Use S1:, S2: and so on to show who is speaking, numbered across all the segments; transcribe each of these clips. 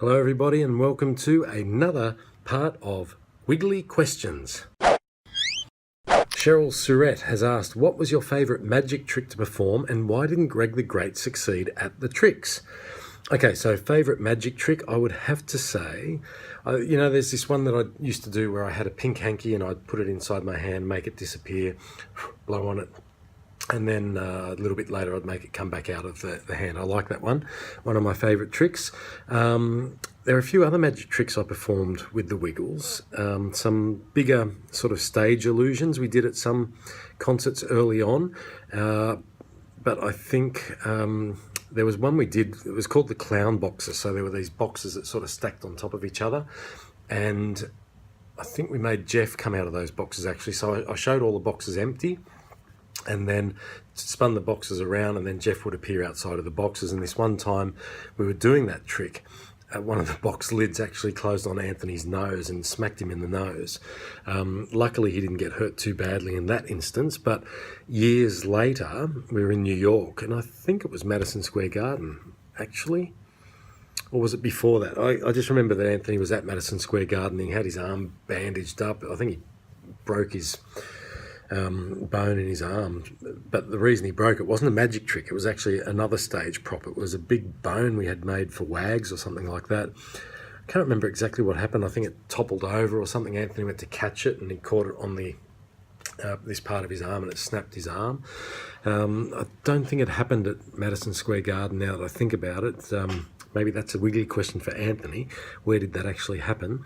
S1: Hello everybody and welcome to another part of Wiggly Questions. Cheryl Surette has asked, what was your favourite magic trick to perform and why didn't Greg the Great succeed at the tricks? Okay, so favourite magic trick, I would have to say, there's this one that I used to do where I had a pink hanky and I'd put it inside my hand, make it disappear, blow on it, and then a little bit later I'd make it come back out of the hand. I like that one of my favourite tricks. There are a few other magic tricks I performed with the Wiggles, some bigger sort of stage illusions we did at some concerts early on, but I think there was one we did, it was called the clown boxes. So there were these boxes that sort of stacked on top of each other, and I think we made Jeff come out of those boxes actually. So I showed all the boxes empty and then spun the boxes around, and then Jeff would appear outside of the boxes. And this one time we were doing that trick, one of the box lids actually closed on Anthony's nose and smacked him in the nose. Luckily he didn't get hurt too badly in that instance, but years later we were in New York, and I think it was Madison Square Garden actually, or was it before that? I just remember that Anthony was at Madison Square Garden. He had his arm bandaged up. I think he broke his bone in his arm, but the reason he broke it wasn't a magic trick. It was actually another stage prop. It was a big bone we had made for Wags or something like that. I can't remember exactly what happened. I think it toppled over or something. Anthony went to catch it and he caught it on the this part of his arm and it snapped his arm. I don't think it happened at Madison Square Garden now that I think about it. Maybe that's a Wiggly question for Anthony. Where did that actually happen?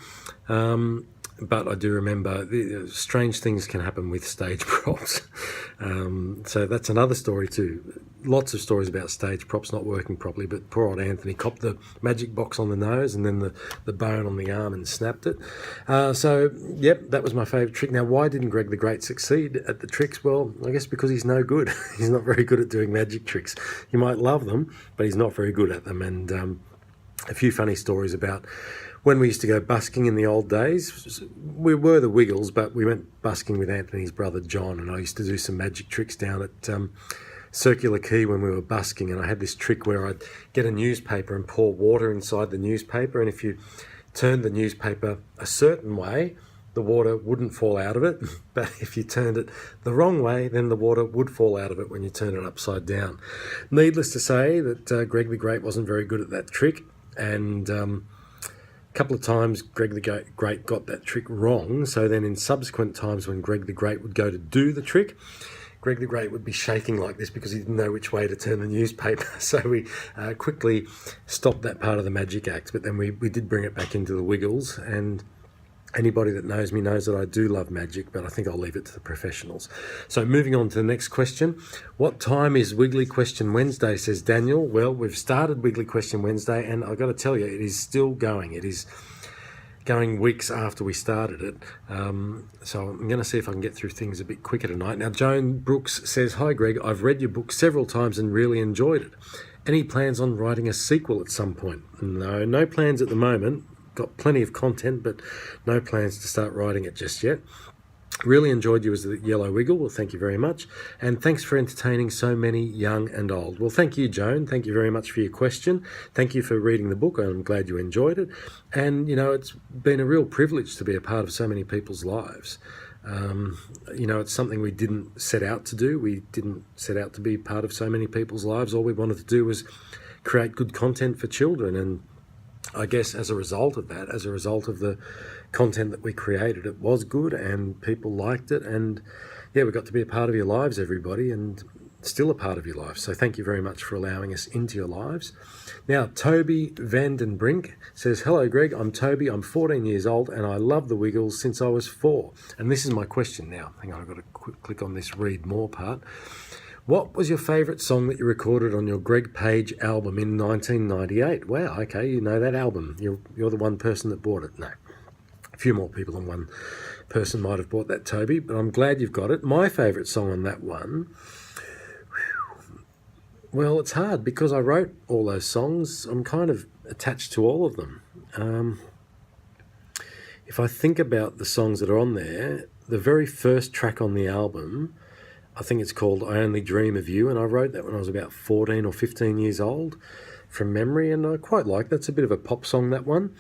S1: But I do remember strange things can happen with stage props. So that's another story too. Lots of stories about stage props not working properly, but poor old Anthony copped the magic box on the nose and then the bone on the arm and snapped it. So, yep, that was my favourite trick. Now, why didn't Greg the Great succeed at the tricks? Well, I guess because he's no good. He's not very good at doing magic tricks. You might love them, but he's not very good at them. And a few funny stories about when we used to go busking in the old days. We were the Wiggles, but we went busking with Anthony's brother John, and I used to do some magic tricks down at Circular Quay when we were busking, and I had this trick where I'd get a newspaper and pour water inside the newspaper, and if you turned the newspaper a certain way, the water wouldn't fall out of it, but if you turned it the wrong way, then the water would fall out of it when you turned it upside down. Needless to say that Greg the Great wasn't very good at that trick, and a couple of times Greg the Great got that trick wrong, so then in subsequent times when Greg the Great would go to do the trick, Greg the Great would be shaking like this because he didn't know which way to turn the newspaper. So we quickly stopped that part of the magic act, but then we did bring it back into the Wiggles, and anybody that knows me knows that I do love magic, but I think I'll leave it to the professionals. So moving on to the next question. What time is Wiggly Question Wednesday, says Daniel. Well, we've started Wiggly Question Wednesday, and I've got to tell you, it is still going. It is going weeks after we started it. So I'm going to see if I can get through things a bit quicker tonight. Now, Joan Brooks says, hi Greg, I've read your book several times and really enjoyed it. Any plans on writing a sequel at some point? No plans at the moment. Got plenty of content, but no plans to start writing it just yet. Really enjoyed you as the Yellow Wiggle. Well, thank you very much. And thanks for entertaining so many young and old. Well, thank you, Joan. Thank you very much for your question. Thank you for reading the book. I'm glad you enjoyed it. And, it's been a real privilege to be a part of so many people's lives. It's something we didn't set out to do. We didn't set out to be part of so many people's lives. All we wanted to do was create good content for children, and I guess as a result of that, as a result of the content that we created, it was good and people liked it, and yeah, we got to be a part of your lives, everybody, and still a part of your life. So thank you very much for allowing us into your lives. Now, Toby Vandenbrink says, hello Greg, I'm Toby, I'm 14 years old and I love the Wiggles since I was 4. And this is my question now. Hang on, I've got to click on this read more part. What was your favourite song that you recorded on your Greg Page album in 1998? Wow, okay, you know that album. You're the one person that bought it. No, a few more people than one person might have bought that, Toby, but I'm glad you've got it. My favourite song on that one, well, it's hard because I wrote all those songs. I'm kind of attached to all of them. If I think about the songs that are on there, the very first track on the album, I think it's called I Only Dream of You, and I wrote that when I was about 14 or 15 years old. from memory, and I quite like. That's a bit of a pop song, that one.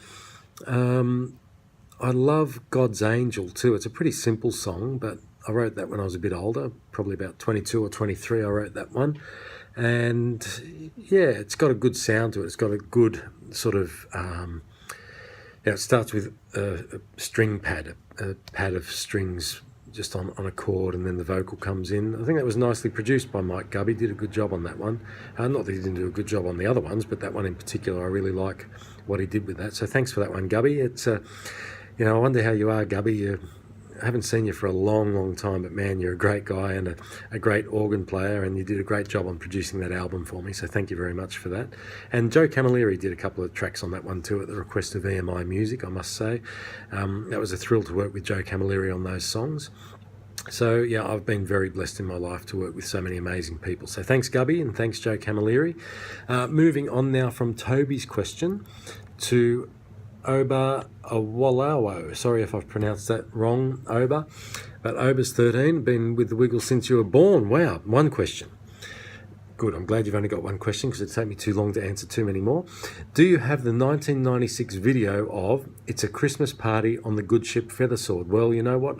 S1: I love God's Angel too. It's a pretty simple song, but I wrote that when I was a bit older, probably about 22 or 23. I wrote that one, and yeah, it's got a good sound to it. It's got a good sort of it starts with a string pad, a pad of strings just on a chord, and then the vocal comes in. I think that was nicely produced by Mike Gubby. Did a good job on that one. Not that he didn't do a good job on the other ones, but that one in particular, I really like what he did with that. So thanks for that one, Gubby. It's I wonder how you are, Gubby. I haven't seen you for a long, long time, but man, you're a great guy and a great organ player, and you did a great job on producing that album for me, so thank you very much for that. And Joe Camilleri did a couple of tracks on that one too, at the request of EMI Music, I must say. That was a thrill to work with Joe Camilleri on those songs. So yeah, I've been very blessed in my life to work with so many amazing people. So thanks, Gubby, and thanks, Joe Camilleri. Moving on now from Toby's question to Oba Awalawo. Sorry if I've pronounced that wrong, Oba. But Oba's 13, been with the Wiggles since you were born. Wow, one question. Good, I'm glad you've only got one question because it'd take me too long to answer too many more. Do you have the 1996 video of It's a Christmas Party on the Good Ship Feathersword? Well, you know what?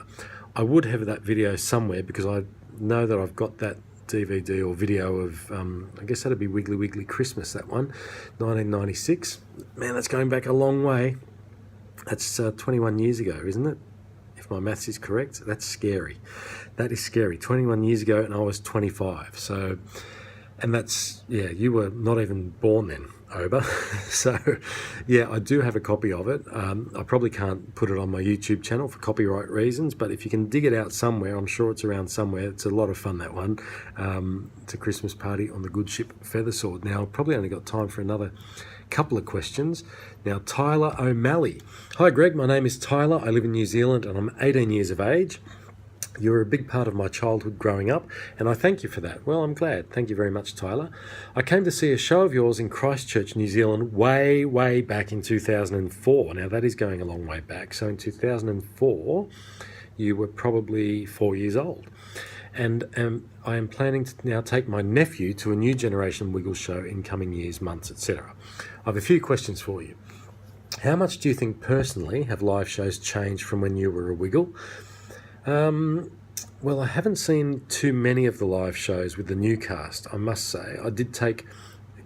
S1: I would have that video somewhere because I know that I've got that DVD or video of, I guess that'd be Wiggly Wiggly Christmas, that one, 1996. Man, that's going back a long way. That's 21 years ago, isn't it? If my maths is correct, that's scary. That is scary. 21 years ago, and I was 25. So, and that's, yeah, you were not even born then, Oba. So, yeah, I do have a copy of it. I probably can't put it on my YouTube channel for copyright reasons, but if you can dig it out somewhere, I'm sure it's around somewhere. It's a lot of fun, that one. It's a Christmas Party on the Good Ship Feathersword. Now, I've probably only got time for another couple of questions. Now, Tyler O'Malley. Hi, Greg. My name is Tyler. I live in New Zealand, and I'm 18 years of age. You were a big part of my childhood growing up, and I thank you for that. Well, I'm glad. Thank you very much, Tyler. I came to see a show of yours in Christchurch, New Zealand, way, way back in 2004. Now, that is going a long way back. So in 2004, you were probably 4 years old. And I am planning to now take my nephew to a new generation Wiggles show in coming years, months, etc. I have a few questions for you. How much do you think personally have live shows changed from when you were a Wiggle? Well, I haven't seen too many of the live shows with the new cast, I must say. I did take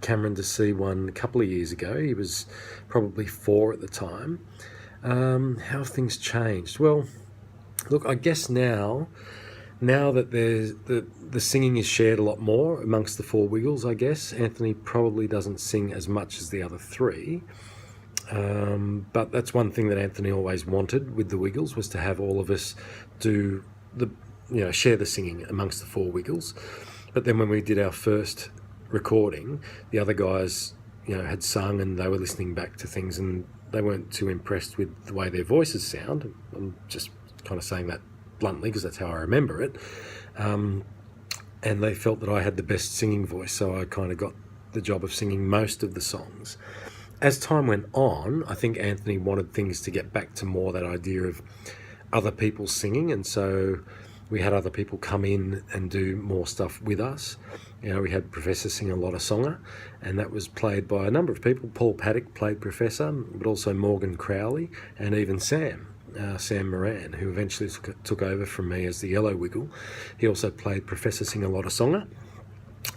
S1: Cameron to see one a couple of years ago. He was probably 4 at the time. How have things changed? Well, look, I guess now that there's the singing is shared a lot more amongst the 4 Wiggles, I guess. Anthony probably doesn't sing as much as the other 3. But that's one thing that Anthony always wanted with the Wiggles, was to have all of us do share the singing amongst the 4 Wiggles. But then when we did our first recording, the other guys, had sung and they were listening back to things and they weren't too impressed with the way their voices sound. I'm just kind of saying that bluntly because that's how I remember it. And they felt that I had the best singing voice, so I kind of got the job of singing most of the songs. As time went on, I think Anthony wanted things to get back to more that idea of other people singing, and so we had other people come in and do more stuff with us. We had Professor sing a lot of Songer, and that was played by a number of people. Paul Paddock played Professor, but also Morgan Crowley, and even Sam Moran, who eventually took over from me as the Yellow Wiggle. He also played Professor sing a lot of Songer.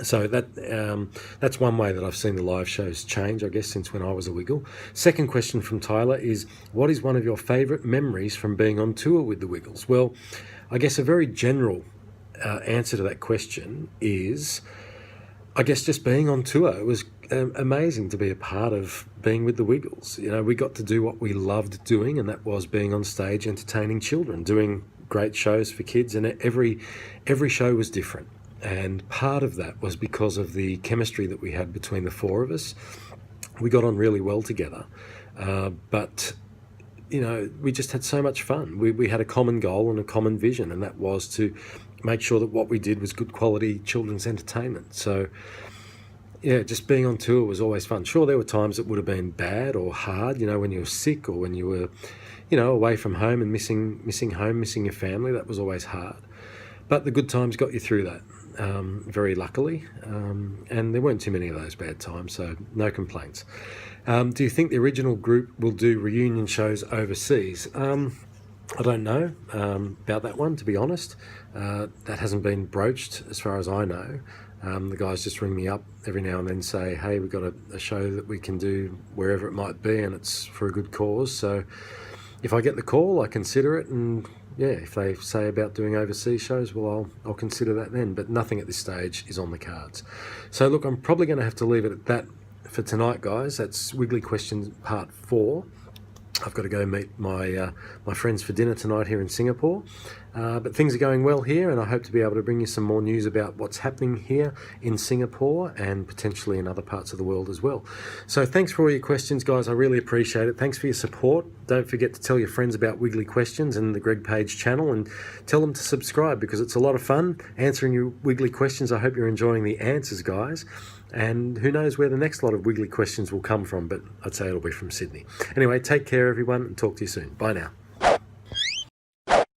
S1: So that's one way that I've seen the live shows change, I guess, since when I was a Wiggle. Second question from Tyler is, what is one of your favourite memories from being on tour with the Wiggles? Well, I guess a very general answer to that question is, I guess just being on tour. It was amazing to be a part of being with the Wiggles. We got to do what we loved doing, and that was being on stage entertaining children, doing great shows for kids, and every show was different. And part of that was because of the chemistry that we had between the 4 of us. We got on really well together, but we just had so much fun. We had a common goal and a common vision, and that was to make sure that what we did was good quality children's entertainment. So yeah, just being on tour was always fun. Sure, there were times that would have been bad or hard, when you were sick or when you were, away from home and missing home, missing your family. That was always hard. But the good times got you through that. very luckily, and there weren't too many of those bad times, so no complaints. Do you think the original group will do reunion shows overseas? I don't know about that one, to be honest. That hasn't been broached as far as I know. The guys just ring me up every now and then, say, hey, we've got a show that we can do wherever it might be, and it's for a good cause. So if I get the call, I consider it, and yeah, if they say about doing overseas shows, well, I'll consider that then, but nothing at this stage is on the cards. So look, I'm probably going to have to leave it at that for tonight, guys. That's Wiggly Questions Part 4. I've got to go meet my friends for dinner tonight here in Singapore. But things are going well here, and I hope to be able to bring you some more news about what's happening here in Singapore and potentially in other parts of the world as well. So thanks for all your questions, guys. I really appreciate it. Thanks for your support. Don't forget to tell your friends about Wiggly Questions and the Greg Page channel, and tell them to subscribe because it's a lot of fun answering your wiggly questions. I hope you're enjoying the answers, guys. And who knows where the next lot of wiggly questions will come from, but I'd say it'll be from Sydney. Anyway, take care, everyone, and talk to you soon. Bye now.